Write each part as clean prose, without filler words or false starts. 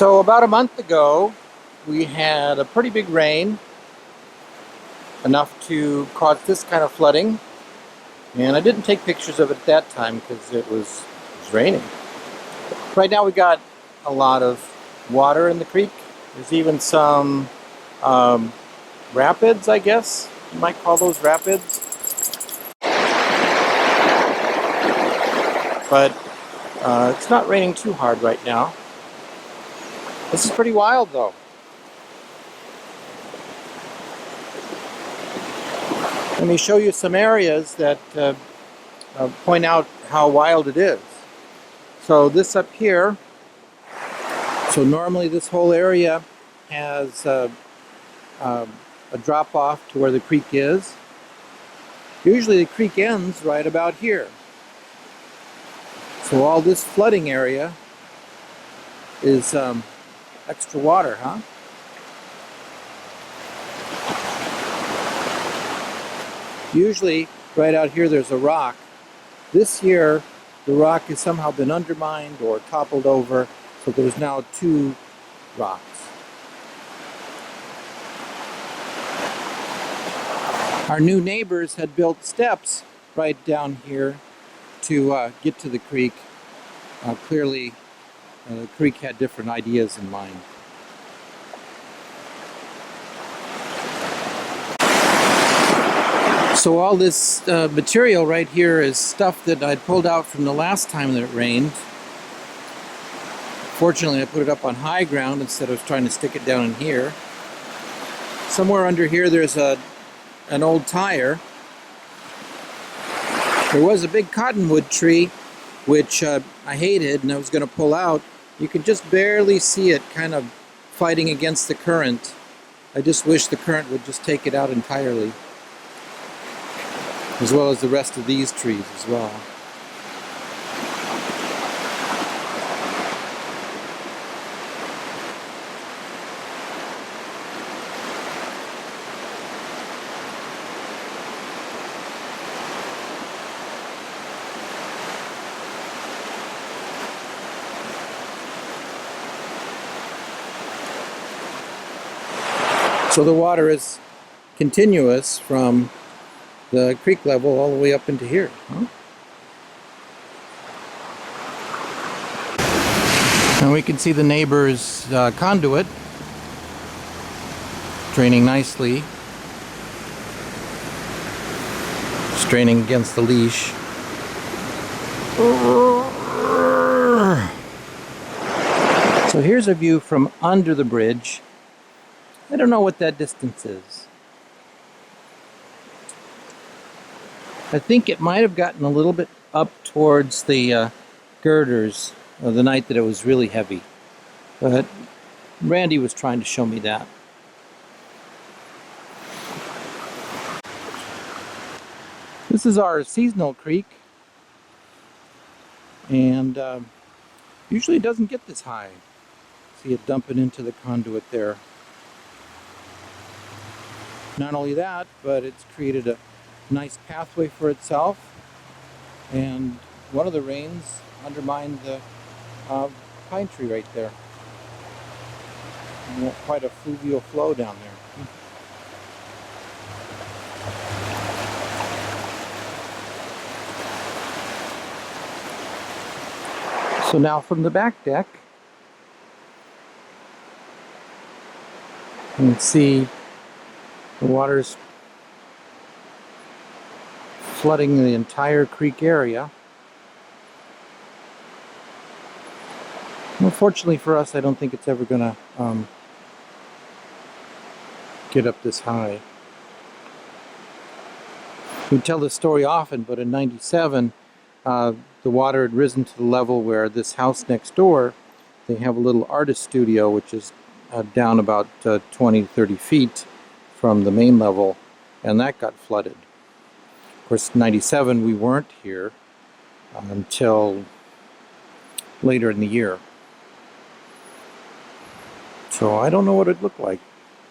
So about a month ago, we had a pretty big rain, enough to cause this kind of flooding. And I didn't take pictures of it at that time because it was raining. Right now we got a lot of water in the creek. There's even some rapids, I guess. You might call those rapids. But it's not raining too hard right now. This is pretty wild though. Let me show you some areas that point out how wild it is. So this up here, so normally this whole area has a drop off to where the creek is. Usually the creek ends right about here. So all this flooding area is extra water, huh? Usually right out here there's a rock. This year the rock has somehow been undermined or toppled over, so there's now two rocks. Our new neighbors had built steps right down here to get to the creek. Clearly the creek had different ideas in mind. So all this material right here is stuff that I'd pulled out from the last time that it rained. Fortunately, I put it up on high ground instead of trying to stick it down in here. Somewhere under here there's an old tire. There was a big cottonwood tree, which I hated and I was going to pull out. You could just barely see it kind of fighting against the current. I just wish the current would just take it out entirely, as well as the rest of these trees as well. So the water is continuous from the creek level all the way up into here. Huh? And we can see the neighbor's conduit draining nicely, straining against the leash. So here's a view from under the bridge. I don't know what that distance is. I think it might have gotten a little bit up towards the girders the night that it was really heavy. But Randy was trying to show me that. This is our seasonal creek. And usually it doesn't get this high. See it dumping into the conduit there. Not only that, but it's created a nice pathway for itself, and one of the rains undermined the pine tree right there. And quite a fluvial flow down there. So now from the back deck, you can see the water's flooding the entire creek area. Unfortunately for us, I don't think it's ever going to get up this high. We tell this story often, but in '97, the water had risen to the level where this house next door, they have a little artist studio, which is down about 20-30 feet from the main level, and that got flooded. Of course, '97 we weren't here until later in the year. So I don't know what it looked like.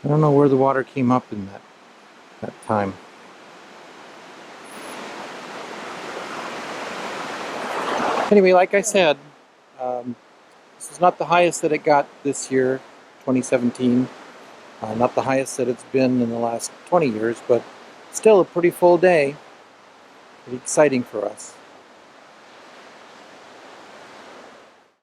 I don't know where the water came up in that time. Anyway, like I said, This is not the highest that it got this year, 2017. Not the highest that it's been in the last 20 years, but still a pretty full day. Pretty exciting for us.